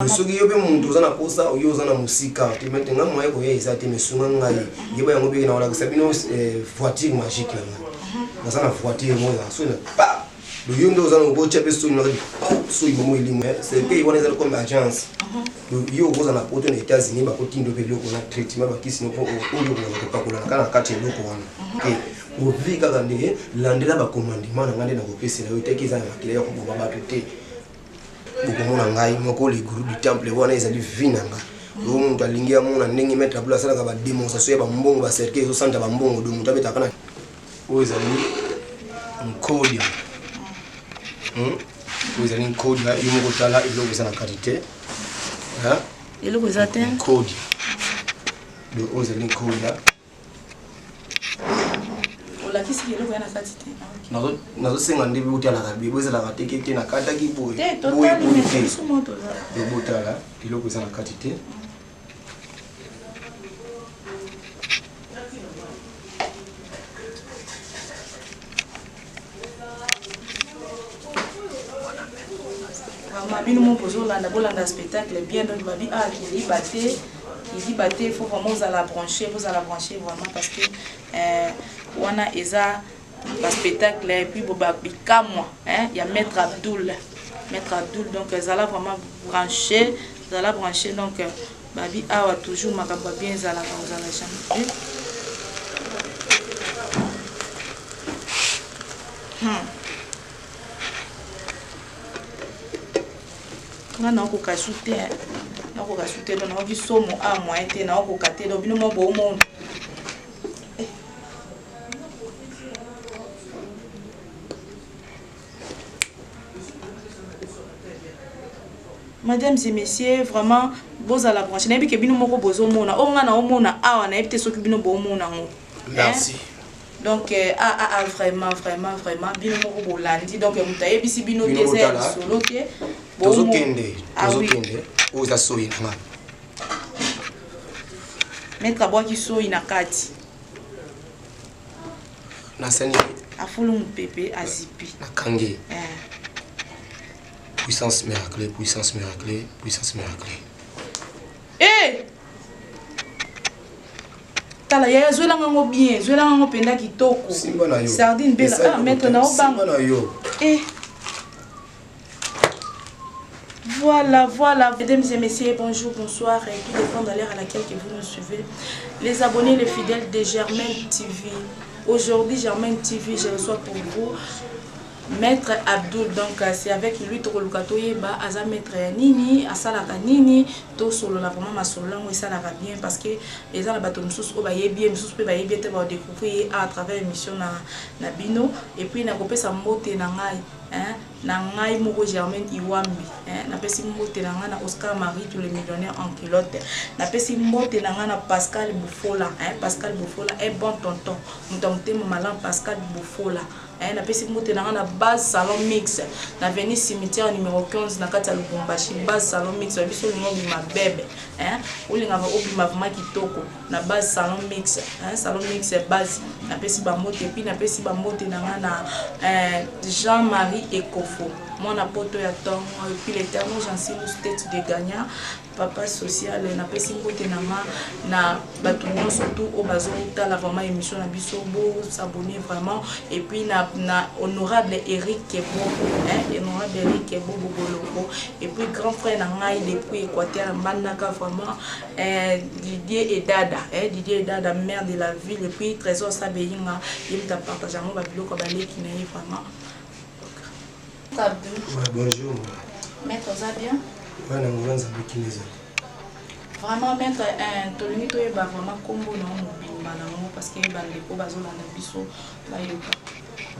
soki yo pe muntu oza na posa oyo oza na musika temete nga moye ko yesa te mesunga ngai yeba yango be na wala sabino voiture magique la na voiture moya so na pa le yondo oza na bocha pe so na so ibo elimu c'est que ils ont comme agence yo oza na poto na États-Unis ba kotindo pe loko na traitement ba kisino ko oyo ko pa kola kana kati loko wana ke ovika kande landela ba commandement na ngande na kopesa yo tekeza na makile ko ba te Bokomona ngai moko les groupes du temple wana ezali vinanga yo muntu alingia mona ndenge mettre bula sala ka ba démonstration ya ba mbongo ba cercle zo santa ba mbongo do muntu abeta kana o ezali nkodia o ezali nkodia yo moko tala iloko sana qualité ha iloko ezate nkodia do o ezali nkodia la kisi ki eloko yana kati te nazo senga ndibi utala ka bibo ezala ka tekete na kata ki boy te totali mais sumo to za do botala iloko ezala kati te mabino mon pozo landa bolanda spectacle bien donc babi a qui dit batté il faut vraiment vous allez brancher vraiment parce que wana eza ba spectacle et puis boba bikamwa hein il y a maître Abdoul donc ezala vraiment branché donc babi awa toujours makamba bien ezala vous allez jamais nga na ko kasute donc na bisomo a moyen te na ko katé donc bino mo bo monde. Mesdames et messieurs, vraiment, vous allez la branche. N'a pas que bino moko bozo mona. O nga na o mona awa na epte soki bino bo mona ngo. Merci. Donc vraiment bino moko bolandi donc mutaye bisi bino désert solo ke bozo kende o za soyi nga. Mettre bois qui soyi na kati. Na sani afulu mpepe azipi. Na kange. Puissance miracle. Eh! Tala ya zoela ngo bien, zoela ngo penda kitoko. Sardine bela ah mettre na obanga. Eh. Voilà. Mesdames et messieurs, bonjour, bonsoir et tout dépend de l'heure à laquelle que vous nous suivez. Les abonnés, les fidèles de Germaine TV. Aujourd'hui, Germaine TV, je reçois pour vous Maître Abdoul, donc c'est avec lui to lokatoye ba aza maître nini asala ka nini to solo la vraiment ma solo lango ça la va bien parce que les gens la bato mususu o ba yebi mususu pe ba yebi te ba découvrir à travers émission na bino et puis na kopesa mbote na ngai na ngai moko Germaine Iwambi na pesi mbote na ngai na Oscar Marie tous les millionnaires en culotte na pesi mbote na ngai na Pascal Boufola Pascal Boufola est bon tonton mutamte maman Pascal Boufola na pesi mbote na ngai na base salon mix na avenue cimetière numéro 15 na kati ya Lubumbashi base salon mix biso lingo bima bebe olinga ba obima vraiment kitoko na base salon mix base na pesi ba mbote puis na pesi ba mbote na ngai na Jean-Marie Ekofo mon apoto ya temps et puis l'éternel j'enseigne tête de gagnant papa social na pesi mbote na batunyo surtout au bazo tala vraiment émission na biso bo s'abonner vraiment et puis na honorable Eric Kebo Boloko et puis grand frère na ngai depuis Équateur Manaka vraiment Didier Edada maire de la ville et puis Trésor Sabeyinga il t'a partagé mon babiloko baleki na vraiment. Bonjour. Maître Zabien. Vraiment maître tolingi to yeba vraiment kombo na mobimba na ngo parce que bandeko bazolanda biso bayoka.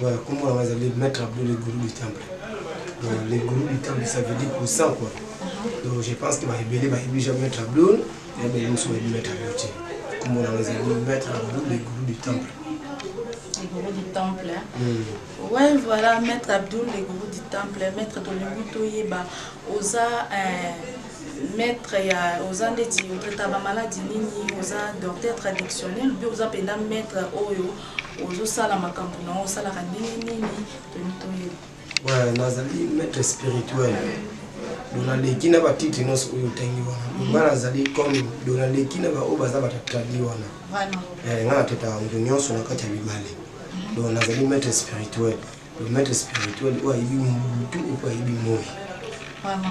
Ouais, kombo na bazali maître Abdoul le gourou du temple. Donc les gourous du temple ça veut dire pour ça quoi. Donc je pense que va ébélé jamais maître Abdoul et ben nous sommes maître Abdoul. Kombo na bazali maître Abdoul le gourou du temple. Les gourous du temple. Ouais, voilà, maître Abdoul, les gourous du temple, maître Tolingi to yeba oza maître ya oza ndeti otreta ba maladie nini oza docteur traditionnel bi oza penda maître oyo ozo sala makambo na osala ka nini to yeba. Ouais, nazali maître spirituel. dona leki na ba titre nyonso oyo tangi wana ngana zali comme dona leki na ba o baza batatradi wana ngana teta ndu nyonso na kati ya bibale dona zali maître spirituel le maître spirituel o ayibi mutu o ayibi moi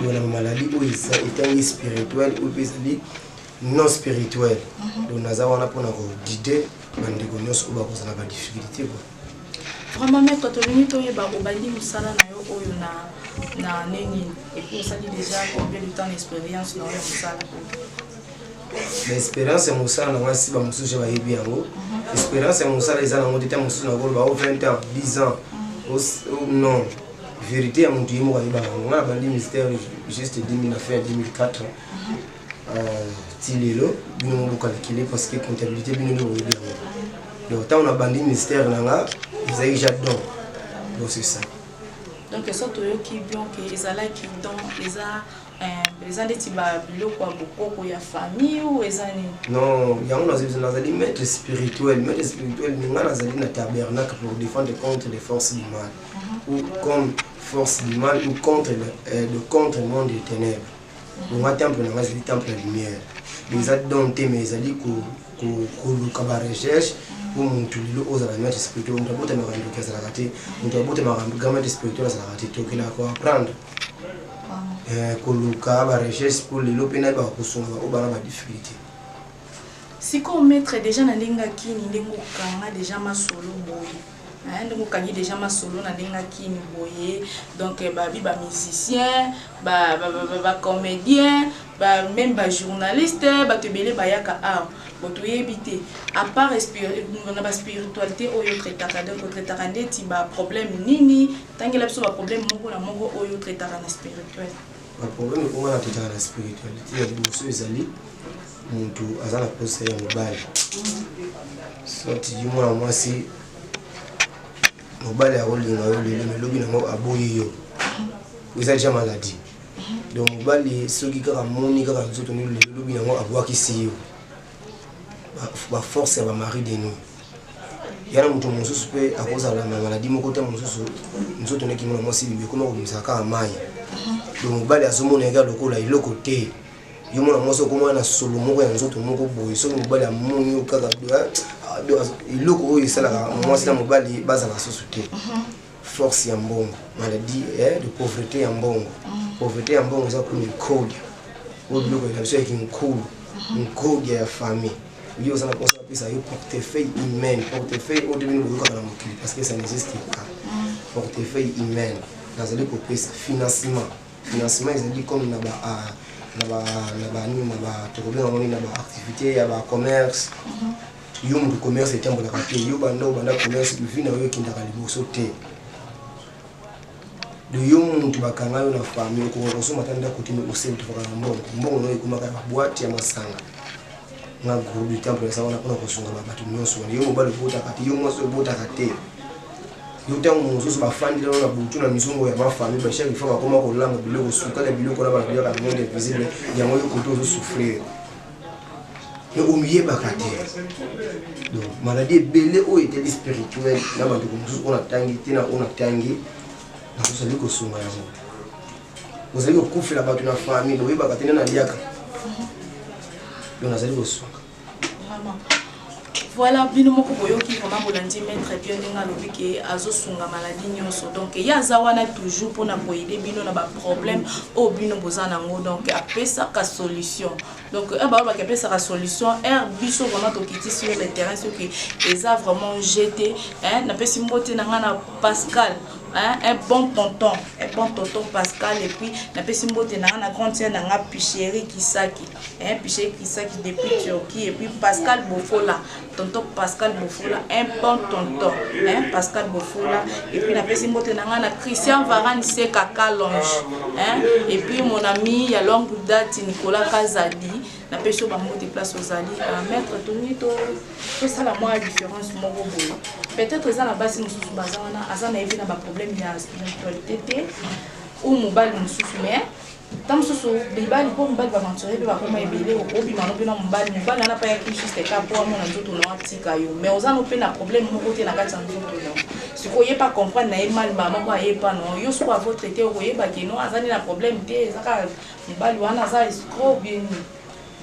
dona maladie o isa etangi spirituel o bezali non spirituel dona za wana pona ko dide bandeko nyonso o bakozala ba difficulté quoi. Vraiment maître tolini toyeba obandi musala na yo oyo na neni et puis ça dit déjà combien de temps d'expérience na yo musala l'expérience musala na ngasi ba mususu ba yebi yango expérience musala eza na ngoti ta mususu na ko ba 20 ans 10 ans non vérité ya mutu yimo ka yeba ngana bandi mystère juste 2000 na fait 2004 tilelo bino mo calculer parce que comptabilité bino do yebi yango donc tant on a bandi mystère nanga ils j'adore donc c'est ça donc sorte yo ki bien que ezala ki dans les ans des tiba biloko ya bokoko ya famille ou ezani non yango nazali maître spirituel ninga nazali na tabernacle pour défendre contre les forces du mal ou comme force du mal ou contre le monde des ténèbres donc temple nanga zali temple de lumière les adonte mais ezali ko luka recherche pour mutu lilo ozala maître spirituel mutu abota makambo kezala kate mutu abota makambo maître spirituel azala kate tokela ko apprendre koluka ba recherche pour lilo pena ba kosunga o bana ba difficulté siko maître déjà na linga kini ndengo kanga déjà masolo boye ndengo kangi déjà masolo na linga kini boye donc ba musicien ba comédien ba même ba journaliste ba tebele ba yaka art boto yebité à part na spiritualité oyo traitaka donc traitaka ndeti ba problème nini tangela biso ba problème moko na moko oyo traitaka na spirituel ba problème ko na traitaka na spiritualité ya biso ezali muntu azana pose ya mobali sorti du mwana mwasi mobali akolinga yo lelo melobi nango aboyi yo eza déjà maladie donc mobali soki kaka moni kaka nzoto ni lelo lobi nango abwakisi yo ba force ya ba mari de nous yana mutu mosusu pe akozala na maladie moko te mosusu nzoto neki mwana mwasi bibi koma komisaka amai donc mobali azomona ega lokola iloko te yo mwana mwasi okoma na solo moko ya nzoto moko boye soki mobali amoni yo kaka iloko oyo esalaka mwasi na mobali bazala susu te force ya mbongo maladie de pauvreté ya mbongo pauvreté ya mbongo eza comme code oyo biloko eza biso yaki nkode ya famille oui on a pensé à ça portefeuille humain portefeuille au début nous parce que ça n'existe pas portefeuille humain dans les copies financement ils dit comme na ba activité ya ba commerce yo mu commerce et tembo la papier yo banda commerce vi na yo kinda kaliboso te de yo mu bakanga yo na famille ko kosoma tanda kutime usenti faka mbongo no ikumaka boîte ya masanga na groupe du temple ça on a kosunga bato nyonso yo mobali bota kati yo moso bota kate yo tango mosusu bafandi lelo na butu na misongo ya bafamille ba chef ifaka koma kolanga biloko suka la biloko na ba biloko na monde invisible yango yo koto souffrir yo umiye bakate donc maladie belé o était spirituel na ba ndiko mosusu on a tangi tina on a tangi na kusali kosunga yango ozali kokufela bato na famille oyo bakate na liaka voilà bino moko boyoki vraiment bolandi maître bien ndenga lobi ke azosunga maladie nyonso donc ya zawana toujours pona koyede bino na ba problème o bino bozana ngo donc apesa ka solution donc ba ba apesa ka solution biso vraiment to kiti sur le terrain ce qui eza vraiment jeté na pesi mbote na ngana Pascal un bon tonton Pascal et puis na pesi mbote na ngana grande sœur na nga Picheri Kisaki Picheri Kisaki depuis Turquie et puis Pascal Bofola tonton Pascal Bofola un bon tonton Pascal Bofola et puis na pesi mbote na ngana Christian Varane c'est Kaka Longe et puis mon ami ya longue date Nicolas Kazadi na pesi ba mbote place aux alliés maître Tonito tout ça la moi différence moko boye peut-être ça la base mususu bazana azana evi na ba problème ya spiritualité ou mobali mususu mais tant mususu bibali po mobali ba mentorer ba koma ebele obi mano pe na mobali na pa ya juste ka po amona nzoto na atika yo mais ozana pe na problème moko te na kati ya nzoto yo si vous pas comprendre na mal maman quoi et pas non yo soit votre traité vous voyez ba que non azani na problème té ça ka mbali wana ça trop bien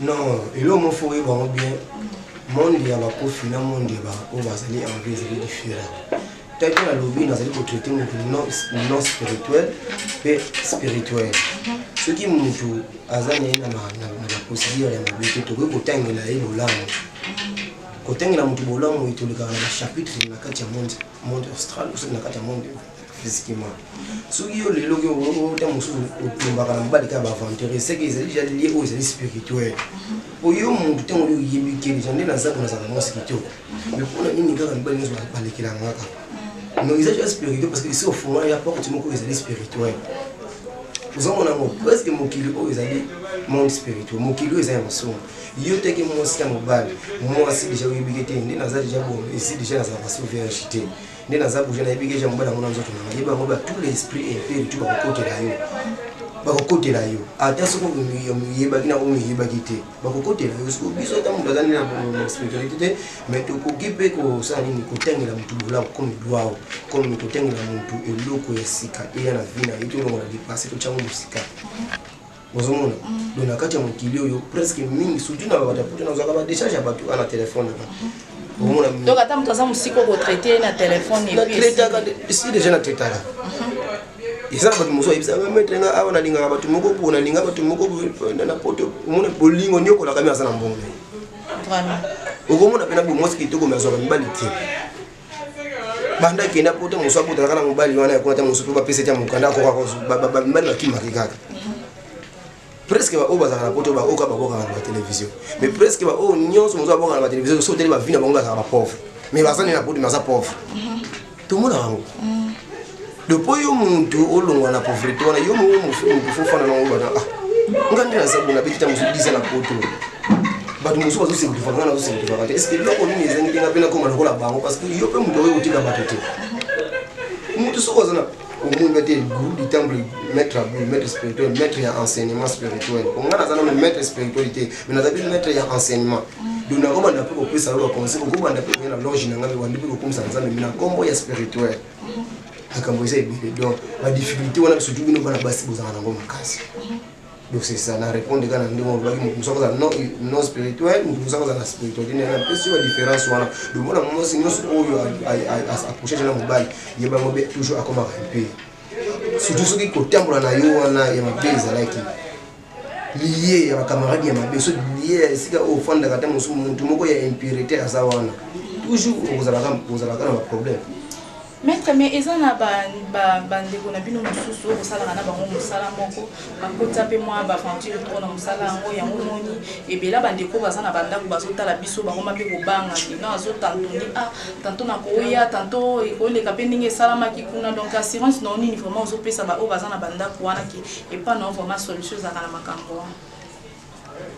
non et là mon faut vraiment bien monde ya ba kofi na monde ba o bazali en vie c'est différent tant que la lobby na zali ko traiter non spirituel et spirituel ce qui mutu azani na procédure ya mabete to ko tangela ilo lamu kotengela mutu bolamu itoleka na chapitre na kati ya monde austral ou na kati ya monde physiquement soki yo lelo ke o ta musu otumbaka na mbali ka ba aventurer c'est que ils déjà lié aux spirituels oyo mutu tango yo yibi ke déjà ndena za kuna za mo spirituel mais pour nini ngaka mbali nzo balekela ngaka non ils sont spirituels parce que ici au fond il y a pas que tu moko ils spirituels vous en mon presque mon kilo ils allaient monde spirituel mon kilo ils aiment ça yo teke mo sika mobali mo asi déjà yibikete ndena za déjà bon ici déjà na sa sauver ndena za bouger na yibikeja mobali ngona nzoto na yeba ngoba tout l'esprit impérieux tu ba kokotela yo ata soko yeba kina ko yeba kite ba kokotela yo soko biso ta mundo zani na spiritualité mais to ko gibe ko sa nini ko tengela mutu bula ko midwao ko mutu tengela mutu eloko ya sika e na vina ito ngo na dipasser to chango musika bozomona dona kati ya mokili yo presque mingi surtout na ba taputa na zaka ba décharge batu ana téléphone donc attends toi ça musiko ko traiter na téléphone et puis ici déjà na traiter là isa ba muso ibisa mettre nga awana linga ba tumoko pona linga ba tumoko na poto mona bolingo nyoko la kamera sana mbongo vraiment okomona pena bo moski kitoko mezo ba mbali ti banda kenda poto muso aputa kana mbali wana yakona ta muso ba pese ta mukanda ko ba mbali la kimaki kaka presque ba oba za poto ba oka ba koka na télévision mais presque ba o nyonso muso aboka na télévision so tele ba vina bonga za ba pauvre mais bazani na poto maza pauvre tout monde wangu depuis yo muntu olongwa na pauvreté wana yo muntu fofana na ngoma ah ngandi na sabu na bitita musudisa na poto batu muso bazo se kufanga na zo se kufanga est-ce que loko nini ezangi tenga pena koma lokola bango parce que yo pe muntu oyo utika batete muntu soko zana on mettre goût du temple maître spirituel maître ya enseignement spirituel on a zana maître spiritualité mais na maître ya enseignement dona koma na pe ko pesa lo conseil ko banda pe na loge na ngambe wandi pe ko kumsa nzambe mina kombo ya spirituel akamboisa ibile donc la difficulté wana surtout bino bana basi bozana ngo makasi donc c'est ça na répondre kana ndimo baki musoko za non spirituel musoko za spirituel ni na pesi wa différence wana do mona mosi nyoso oyo approcher na mobile yeba ngobe toujours akoma kampe surtout soki ko tambola na yo wana ya mabeza like lié ya camarade ya mabeso lié sika o fanda kata musu muntu moko ya impurité asa wana toujours ozala kana ba problème. Maître, mais ils ont na bande qu'on a vu nous sous au salaire na bango musala moko bakota pe moi ba aventure pour na musala ngo ya moni et bien là bande ko bazana banda ko bazota la biso bango mabe ko banga na azota tantoni ah tantôt na koya tantôt et ko le kapendinge salama ki kuna donc assurance non ni vraiment ozo pesa ba o bazana banda ko wana ki et pas non vraiment solution za kana makambo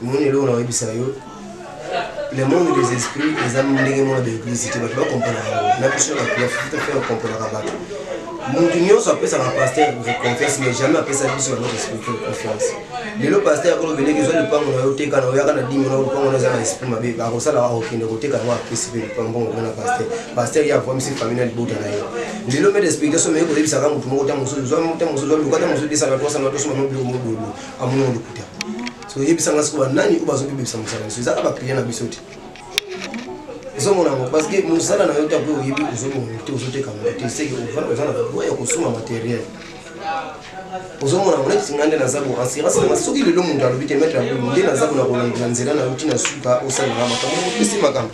moni lo na webisa yo le monde des esprits les amis ndenge mona de l'église tu vas comprendre na biso la faire comprendre rabat mutu nyonso apesa na pasteur de confiance mais jamais apesa biso na notre esprit de confiance lelo pasteur ko beleke zo le pango na yo teka na oyaka na dimi na pango na za na esprit mabe ba ko sala wa okende ko teka wa apesa pe pango na pasteur ya famille familiale bota na yo lelo me d'explication me ko lebisa ka mutu moko ta muso zo lukata muso disa na tosa na tosa mo bi mo bolo amuno lukuta so yebisa ngasuba nani ubazo bibisa musala so zaka ba prier na bisoti zomona ngo parce que musala na yo ta po yebi uzomona te uzoteka mo te seke ufana uzana boya kusuma matériel uzomona ngo neti ngande na zabo asirasi na soki lelo mundu alobite mettre abu ndena zabo na kolanda nzela na utina suka osala na makambo pesi makambo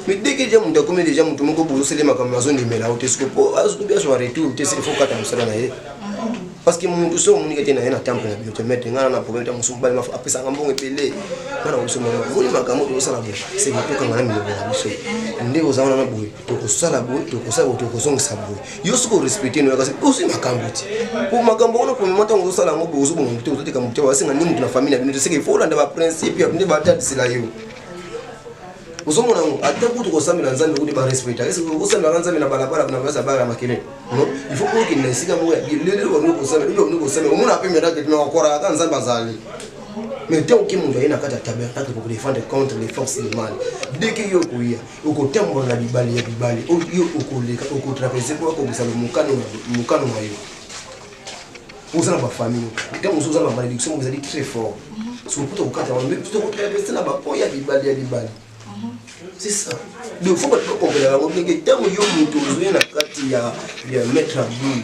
mais dès que déjà mundu akomi déjà mundu moko bozo sele makambo azo ndimela otesko po azo bien so retour te sele faut kata musala na ye parce que mundu so munike tena yana temple na biote mettre ngana na problème ta musumbali mafu apesa ngambongo epele ngana usoma moni makambo to sala bo c'est que to kangana milo na biso nde ozana na boye to ko sala boye to ko sala to ko zonga saboye yo so ko respecter no yakasi osi makambo ti pour makambo ono pour mota ngo sala ngo bozo bo to teka mutya wasinga ni mundu na famille na c'est que faut landa ba principe ya nde ba tati sila yo uzomona ngo ata kutu ko samela nzambe kuti ba respect ese ko samela nzambe na balabala na basa bara makele no il faut que ne sika mo ya lelo ko samela lelo ko samela umuna pe mera ke me okora ka nzambe azali Mais tant que mon doyen n'a qu'à tabernacle pour défendre contre les forces du mal. Dès que yo kuya, oko tembo na bibali ya bibali, yo oko traverser pour ko bisalo mukano mayo. Vous avez ma famille. Quand vous avez ma malédiction, vous allez très fort. Si vous pouvez vous casser, vous pouvez traverser là-bas. Il y a bibali, c'est ça. Donc il faut pas comprendre. Tant que yo mutozo na kati ya maître Abdul.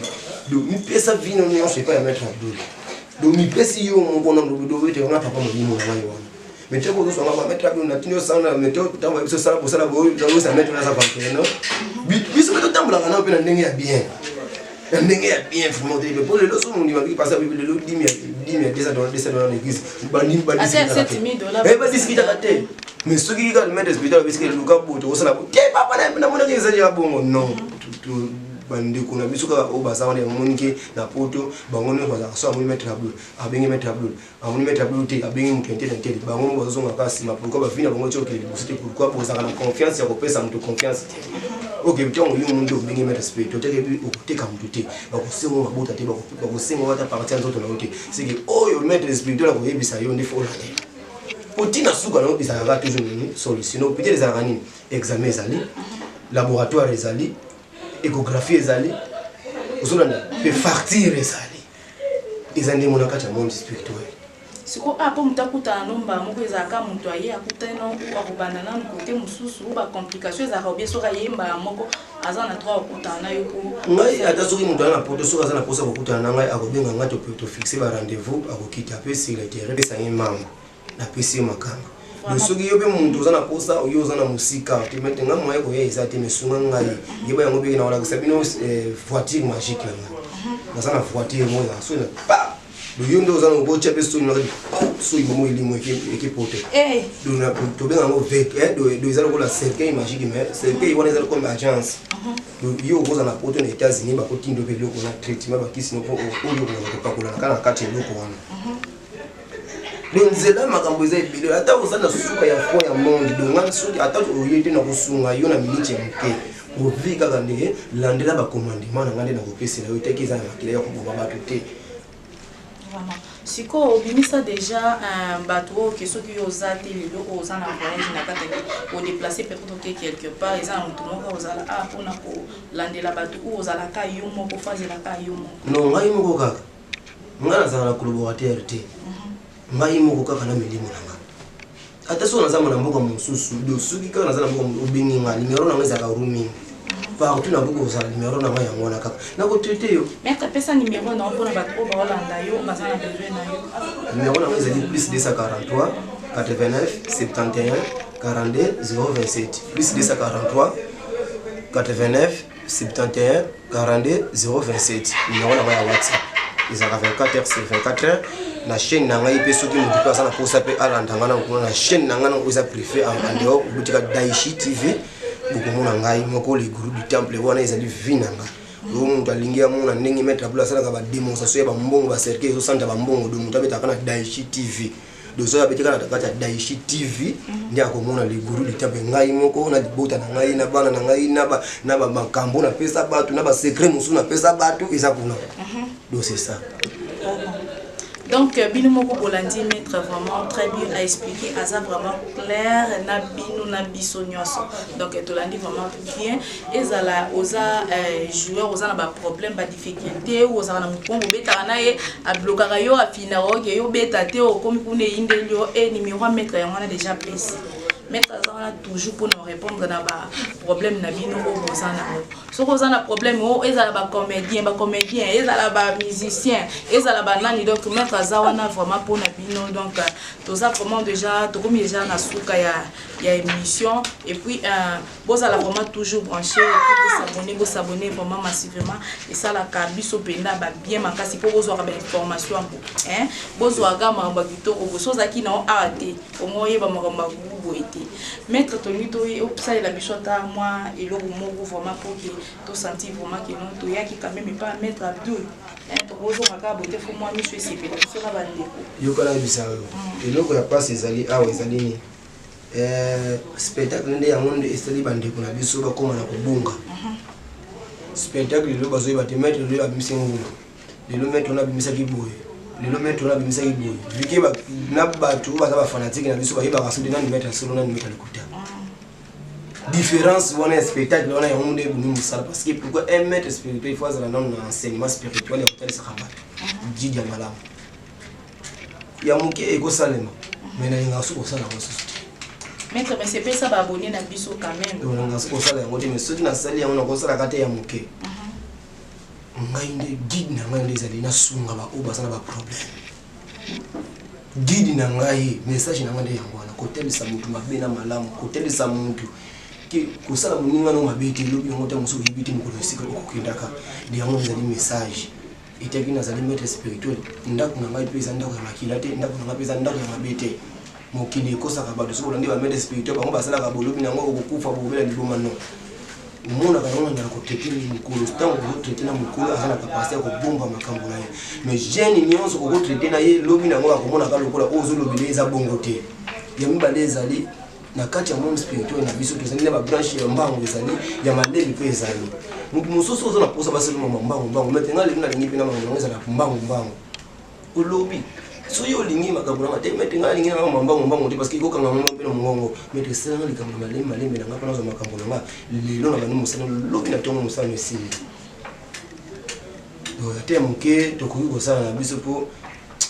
Donc mi pesa vino non c'est pas ya maître Abdul. Donc mi pesi yo mon nom do te nga papa mo limo na yo. Mais tu peux so nga maître Abdul na tinyo sana meto tango biso sala pour sala bo ça mettre na sa famille non. Biso meto tambula na pe na ndenge ya bien. Ndenge ya bien vraiment mais pour le loso mon dit parce que le lo 10 000 dans l'église. Bandi $7,000. Eh ba discuter raté. Mais ce qui est le maître hospital parce que le cas boto au sala. Ke papa na mona ke za ya bongo non. Bandi kuna bisuka obasa wana monike na poto bangono baza so amuni mettre Abdul abenge mettre Abdul amuni mettre Abdul te abenge mutente tente bangono bazonga kasi ma pourquoi ba fina bangono choke c'était pourquoi poza na confiance ya kopesa mtu confiance. OK bitongo yo mundu obenge mettre spirit toteke bi okuteka mtu te bakosengo mabota te bakosengo wata partir nzoto na ote c'est que oyo mettre spirituel ko yebisa yo ndi fola te potina suka na obisa ya toujours nini solution peut-être les arani examen ezali laboratoire ezali échographie ezali osonana pe facture ezali ezandi mona kati ya monde spirituel siko apo mutakuta nomba moko ezaka muntu aye akutana akubana na côté mususu ba complication ezaka obeso ka yemba moko azana droit okutana yoko ngai ata soki muntu ana poto soki azana posa kokutana na ngai akobenga ngai to fixer ba rendez-vous akokita pe sur le terrain pe sangi mambo na pesi makanga le soki yo pe muntu ozana posa oyo ozana musika te metenga moye ko yeza te mesunga ngai yeba yango be na wala kusabino voiture magique na sana voiture moya so na pa do yo ndo ozana go chepe so na so ibomo ilimo ekipote do na to be ngo vek do ezala ko la cercueil magique mais cercueil wana ezala comme agence do yo ozana poto na États-Unis ba ko tindo pe loko na traitement ba kisi no po oyo ko pa ko na kana kati loko wana. Donc zela makambo eza ebele ata ozana suka ya foi ya monde donc ngani soki ata oyete na kusunga yo na minute mke ovika kande landela ba commandement na ngande na kopesela yo teki za makila ya kuboma bato te vraiment siko obimisa déjà un bateau que soki oza te lelo ozana voyage na kata ko déplacer peut-être quelque part eza na mutu moko ozala pona ko landela bato ou ozala ka yo moko fazela ka yo moko non ngai moko kaka ngana za na collaborateur te ngai moko kaka na milimo nanga ata so naza mona mboka mususu do suki kaka naza na mboka obengi nga numéro nanga ezaka roaming partout na mboka ozala numéro nanga yango na kaka na ko traiter yo mais ka pesa numéro na mpona bato ko balanda yo baza na besoin na yo numéro nanga ezali plus 243 89 71 42 027 plus 243 89 71 42 027 numéro nanga ya WhatsApp ezaka 24h/24 na chaîne na ngai pe soki mutu pe asana posa pe alandanga na kuna na chaîne na ngana oza préfet en dehors butika Daichi TV bokomona ngai moko le groupe du temple wana ezali vinanga o mutu alingi amona ndenge mettre bula sala ka ba démonstration ya ba mbongo ba cercle ezo santa ba mbongo do mutu abeta kana Daichi TV do so abetika na takata Daichi TV ndi akomona le groupe du temple ngai moko na libota na ngai na bana na ngai na ba makambo na pesa batu na ba secret musu na pesa batu eza kuna do c'est ça. Donc, Bino Moko Bolandi maître vraiment très bien à expliquer, à ça vraiment clair, na bino na bisonyoso. Donc, tu l'as dit vraiment bien. Et ça là, osa joueur, osa na ba problème, ba difficulté, osa na mukongo beta na e a bloquer yo a finaro, yo beta te o comme kune inde yo et numéro maître on a déjà placé. Maître ça toujours pour nous répondre na ba problème na bino o osa na. So osa na problème o ezala ba comédien, ezala ba musicien, ezala ba nani donc maître ça on a vraiment pour na bino donc tout ça vraiment déjà tout comme déjà na suka ya émission et puis vous allez vraiment toujours brancher vous s'abonner vraiment massivement et ça la kabiso penda ba bien makasi pour vous avoir information hein vous aga mamba kitoko vous soza ki na ate au moyen ba mamba vous été maître Tonito au ça la bichota moi et le moko vraiment pour que tout sentir vraiment que non to ya qui quand même pas maître Abdul hein to vous aga boté faut moi monsieur c'est ça la bande yo kala bisa et loko ya passe ezali awa ezali ni spectacle nde yango nde esali bandeko na biso bakoma na kobunga spectacle lelo bazoyi bate maître lelo abimisi ngulu lelo maître na abimisaki boye lelo mettre la bimisa iboy vike ba na batu baza ba fanatique na biso ba yeba kasudi na mettre solo na mettre le kuta différence wana spectacle wana ya monde bu musala parce que pourquoi un maître spirituel il faut avoir un enseignement spirituel ya kutali sakamba didi ya malamu ya muke ego salema mais na inga su ko sala ko su maître mais c'est pas ça ba abonné na biso quand même on nga su ko sala ngoti mais soki na sali ya on ko sala kate ya muke ngainde guide na ngainde ezali na sunga ba oba sana ba problème guide na ngai message na ngande yango na kotelisa mutu mabena malamu kotelisa mutu ki kusala muninga no mabeti lobi ngota musu hibiti mukolo sika okukindaka ndi yango ezali message itaki na zali maître spirituel ndako na ngai pesa ndako ya makila te ndako na ngai pesa ndako ya mabete mokili kosa ka ba so ndi ba maître spirituel bango basala ka bolobi nango okukufa bobela liboma no mona kana ngana ko traiter mukolo stango ko traiter na mukolo azana capacité ko bomba makambo na ye mais jeune nyonso ko traiter na ye lobi nango ko mona ka lokola ozo lobi eza bongo te ya mibale ezali na kati ya monde spirituel na biso tozali na ba branche ya mbango ezali ya maleli pe ezali mutu musoso ozo na posa baselo mbango metenga le na lingi pe na mbango ezala mbango olobi so yo lingi makambo na te metenga lingi na mbango te parce que ko kanga mbango pe na mongongo mete sanga likambo malembe na ngapa na zo makambo na lelo na banu musana lobi na tongo musana esi do ate muke to ko ko sala na biso po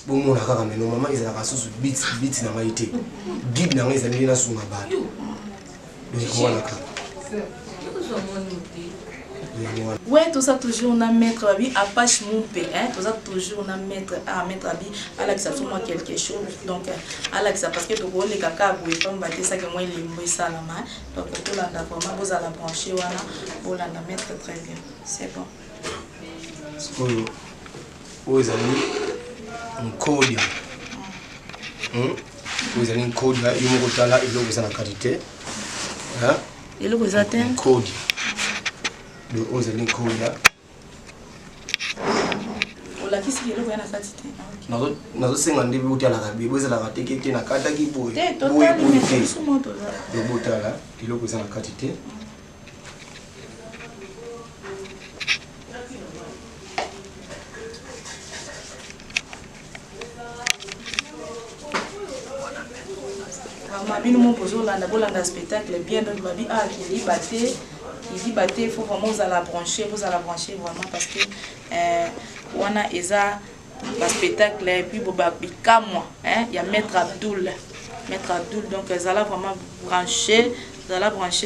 bomona kaka meno mama ezala susu beat na maite guide na ngeza ndina sunga bato donc voilà ka ouais tout ça toujours na mettre abi apache mumpe hein tout ça toujours na mettre abi Alexa sur moi quelque chose donc Alexa parce que to ko le kaka bo etomba te ça que moi limbo salama donc tout là vraiment vous allez brancher wana pour la mettre très bien c'est bon skoyo ozali nkodia ozali nkodia yimo kotala iloko sana qualité hein iloko zaten nkodia de ozali nkodia ola kisi iloko yana qualité nazo senga ndibi utala kabi bozala kateke te na kata ki boy te totalement de botala iloko sana qualité Mabino mon pozo landa bolanda spectacle bien donc babi il batté faut vraiment vous allez brancher vraiment parce que wana eza ba spectacle et puis boba bikamwa hein il y a maître Abdul donc zala vraiment brancher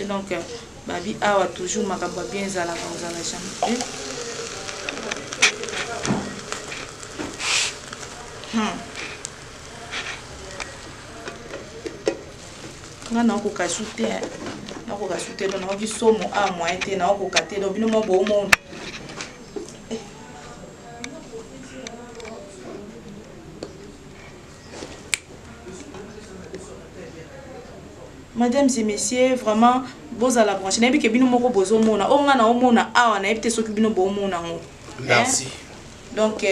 donc babi awa toujours makamba bien zala jamais nga na ko kasute do na ki somo a mo ete na ko kate do bino mo bo mo Mesdames et messieurs, vraiment boza la branche na bi ke bino moko bozo mona o nga na o mona awa na epte soki bino bo mona ngo merci donc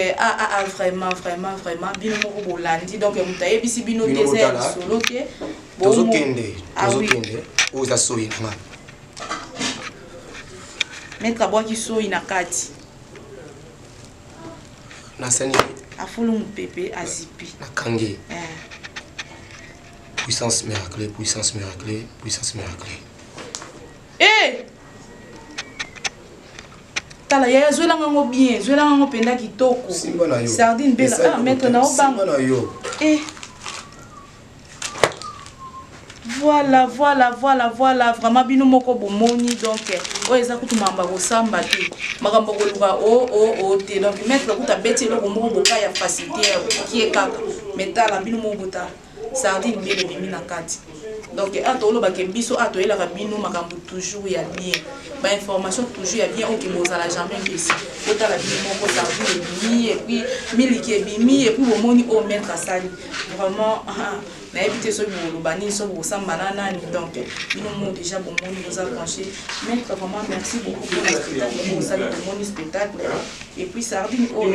vraiment bino moko bolandi donc mutaye bisi bino désert solo ke tozokende oza soyi na maître boaki soyi na kati na sani afulu mupepe azipi na kange puissance miracle tala ya zwelanga ngo bien zwelanga ngo penda kitoko sardine bela maître na obanga voilà vraiment bino moko bomoni donc o eza kutu mamba ko samba te makambo ko luka o te donc maître kuta beti loko moko boka ya facilité ki e kaka metala bino moko bota sardine bela bimi na kati donc ato lo ba ke biso ato ela ka bino makambo toujours ya bien ba information toujours ya bien ok bozala jamais ici botala bino moko sardine bimi et puis miliki bimi et puis bomoni o maître asali vraiment na éviter ce boulot bani so bosamba nani donc nous déjà bon monde nous a branché maître vraiment merci beaucoup pour le spectacle ça le spectacle et puis sardine o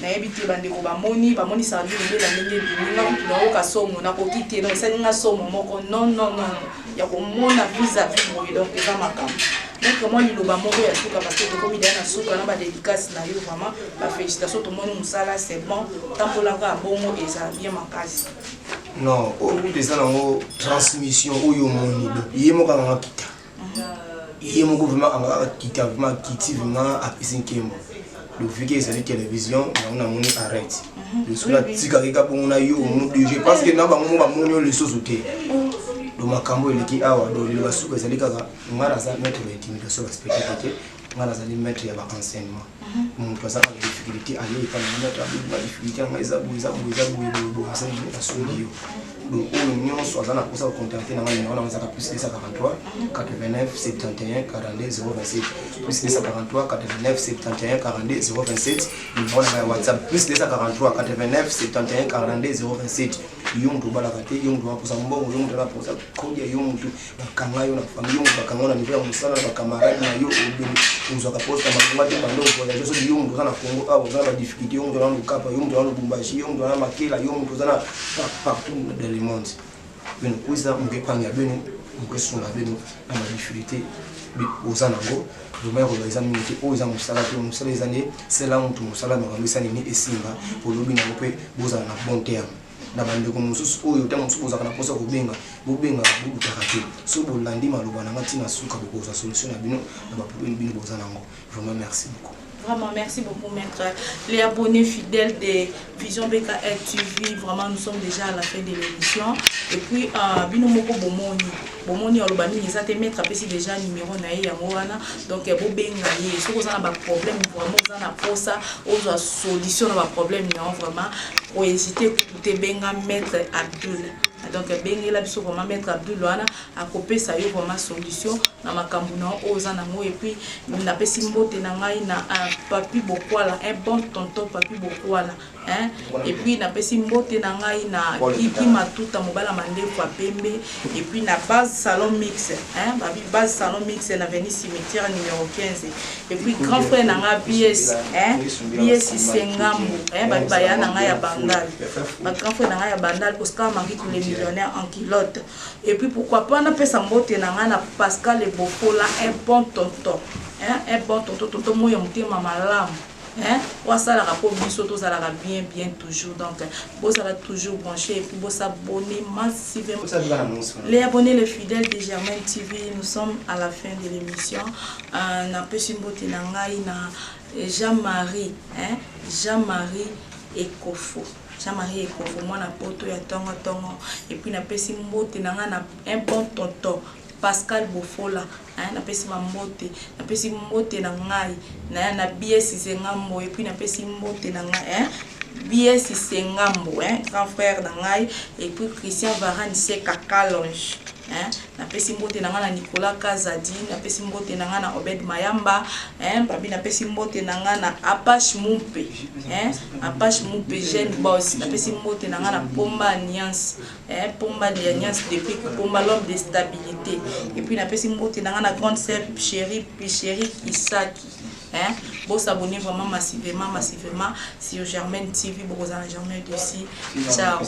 na éviter bande ko ba moni sardine bela ndenge binga kutu na ka somo na ko kite donc ça ninga somo moko non ya ko mona vis-à-vis donc ça makam mais comment liloba moko ya suka parce que tokomi deya na suka na badédicace na yo vraiment bafélicitation tomoni mosala c'est bon tambolaka ya bongo eza bien makasi. Non oyo eza nango transmission oyo omoni ye moko akanga kita ye moko vraiment anga kita vraiment akiti vraiment apesi nkembo vu que ezali télévision yango namoni arrête losola tikaki ka bongo na yo je pense que na bango bamoni oyo lisusu te do makambo eleki awa do liloba suka ezali kaka nga naza maître ya intimidation baspectacle te nga nazali maître ya baenseignement moto aza na difficulté aye epa na maître abima difficulté yanga eza boye asali asoli yo donc oyo nyonso aza na posa kocontacte nanga numéro nango ezaka plus 243 89 71 42 027 plus 243 89 71 42 027 numéro nanga ya WhatsApp plus 243 89 71 42 027 yo mutu obalaka te yo mutu aposa mbongo yo mutu anaposa kodia yo mutu bakanga yo na famille yo mutu bakanga na niveau ya mosala na bakamarade na yo obeni ozwaka posta makonga te bando voyage soki yo mutu oza na Congo awa oza na badifficulté yo mutu oza na Lukapa yo mutu oza na Lubumbashi yo mutu oza na Makela yo mutu oza na partout dans le monde bino kuza mukepanga bino mukesunga bino na badifficulté oza nango vraiment koza mingi te oyo eza mosala te mosala eza nde sela mutu mosala makambo esa nini esimba olobi nango mpe bozala na bon terme na bandeko mosusu oyo te mosusu bozaka na posa kobenga bobutaka te so bolandi maloba nanga ntina suka bokozwa solution na bino na baproblème bino boza nango. Vraiment merci beaucoup. Vraiment, merci beaucoup, maître. Les abonnés fidèles de Vision BKL TV, vraiment, nous sommes déjà à la fin de l'émission. Et puis, Binomoko Bomoni, Olobani, ils ont mettre déjà numéro naïe Yamoana. Donc, il y a bengaye. Si vous avez un problème, vraiment, vous avez un ça, vous avez solution à problème, vraiment, pour hésiter, écouter benga maître Abdul. Donc, benga la biso vraiment maître Abdul wana a copier ça yo vraiment solution na makambu na oza na mo et puis na pesi mbote na ngai na papi bokwala un bon tonton papi bokwala hein et puis na pesi mbote na ngai na kiki matuta mobala mandefu pembe et puis na base salon mix hein babi base salon mix na avenue cimetière numéro 15 et puis grand frère na nga BS hein BS Sengambo hein babi baya na ngai ya bandal ba grand frère na ngai ya bandal Oscar Marie tous les millionnaires en culotte et puis pourquoi pas na pesa mbote na nga na Pascal et Bofola un bon tonton hein un bon tonton moyo mutema malamu hein wasala rapport biso to sala bien toujours donc vous allez toujours brancher et puis vous s'abonner massivement les abonnés les fidèles de Germain TV. Nous sommes à la fin de l'émission na pesi mbote na ngai na Jean-Marie hein Jean-Marie Ekofo Jean-Marie Ekofo moi na poto ya tongo et puis na pesi mbote na nga na un bon tonton Pascal Bofola hein na pesi mbote na pesi mbote na ngai na BS Sengambo et puis na pesi mbote na ngai hein BS Sengambo hein grand frère na ngai et puis Christian Varane c'est Kakalonge hein na pesi mbote na nga na Nicolas Kazadi na pesi mbote na nga na Obed Mayamba hein babi na pesi mbote na nga na Apache Mumpe hein Apache Mumpe jeune boss na pesi mbote na nga na Pomba Alliance hein Pomba Alliance depuis Pomba l'homme de stabilité et puis na pesi mbote na nga na grande sœur chérie Isaki hein bon s'abonner vraiment massivement sur Germain TV, beaucoup à Germain aussi. Ciao.